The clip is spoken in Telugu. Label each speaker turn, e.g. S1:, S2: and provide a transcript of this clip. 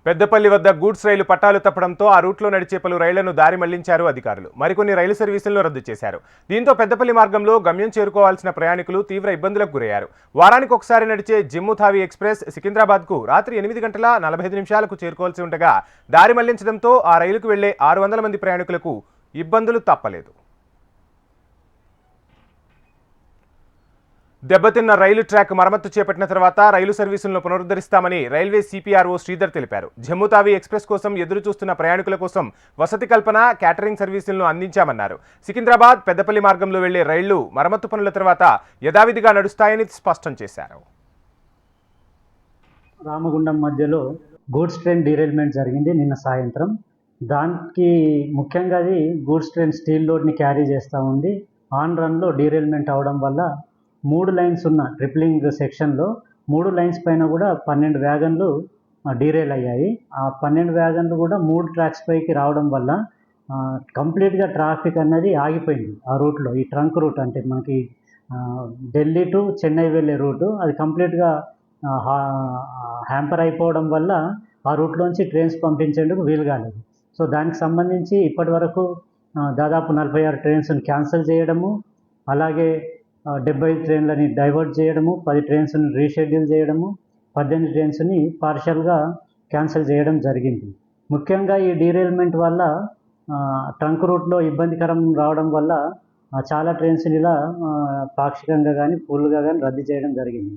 S1: పెద్దపల్లి వద్ద గూడ్స్ రైలు పట్టాలు తప్పడంతో ఆ రూట్లో నడిచే పలు రైళ్లను దారి మళ్లించారు అధికారులు. మరికొన్ని రైలు సర్వీసులను రద్దు చేశారు. దీంతో పెద్దపల్లి మార్గంలో గమ్యం చేరుకోవాల్సిన ప్రయాణికులు తీవ్ర ఇబ్బందులకు గురయ్యారు. వారానికి ఒకసారి నడిచే జమ్ము తావి ఎక్స్ప్రెస్ సికింద్రాబాద్కు రాత్రి 8:45 చేరుకోవాల్సి ఉండగా దారి మళ్లించడంతో ఆ రైలుకు వెళ్లే 600 మంది ప్రయాణికులకు ఇబ్బందులు తప్పలేదు. దెబ్బతిన్న రైలు ట్రాక్ మరమ్మతు చేపట్టిన తర్వాత రైలు సర్వీసులను పునరుద్ధరిస్తామని రైల్వే సిపిఆర్ఓ శ్రీధర్ తెలిపారు. జమ్ము తావి ఎక్స్ప్రెస్ కోసం ఎదురు చూస్తున్న ప్రయాణికుల కోసం వసతి కల్పన, క్యాటరింగ్ సర్వీసులను అందించామన్నారు. సికింద్రాబాద్, పెద్దపల్లి మార్గంలో వెళ్లే రైళ్లు మరమ్మతు పనుల తర్వాత యథావిధిగా నడుస్తాయని స్పష్టం చేశారు.
S2: రామగుండం మధ్యలో గూడ్స్ ట్రైన్ డీరైల్మెంట్ జరిగింది నిన్న సాయంత్రం. దానికి ముఖ్యంగా అది గూడ్స్ ట్రైన్ స్టీల్ లోడ్ని క్యారీ చేస్తూ ఉంది. ఆన్ రన్లో డీరైల్మెంట్ అవడం వల్ల 3 లైన్స్ ఉన్న ట్రిప్లింగ్ సెక్షన్లో 3 లైన్స్ పైన కూడా 12 వ్యాగన్లు డీరైల్ అయ్యాయి. ఆ 12 వ్యాగన్లు కూడా 3 ట్రాక్స్ పైకి రావడం వల్ల కంప్లీట్గా ట్రాఫిక్ అన్నది ఆగిపోయింది. ఆ రూట్లో, ఈ ట్రంక్ రూట్ అంటే మనకి ఢిల్లీ టు చెన్నై వెళ్ళే రూటు, అది కంప్లీట్గా హ్యాంపర్ అయిపోవడం వల్ల ఆ రూట్లోంచి ట్రైన్స్ పంపించేందుకు వీలు కాలేదు. సో దానికి సంబంధించి ఇప్పటి వరకు దాదాపు 46 ట్రైన్స్ని క్యాన్సిల్ చేయడము, అలాగే 75 ట్రైన్లని డైవర్ట్ చేయడము, 10 ట్రైన్స్ని రీషెడ్యూల్ చేయడము, 18 ట్రైన్స్ని పార్షియల్గా క్యాన్సిల్ చేయడం జరిగింది. ముఖ్యంగా ఈ డీరైల్మెంట్ వల్ల ట్రంక్ రూట్లో ఇబ్బందికరం రావడం వల్ల చాలా ట్రైన్స్ని ఇలా పాక్షికంగా కానీ ఫుల్గా కానీ రద్దు చేయడం జరిగింది.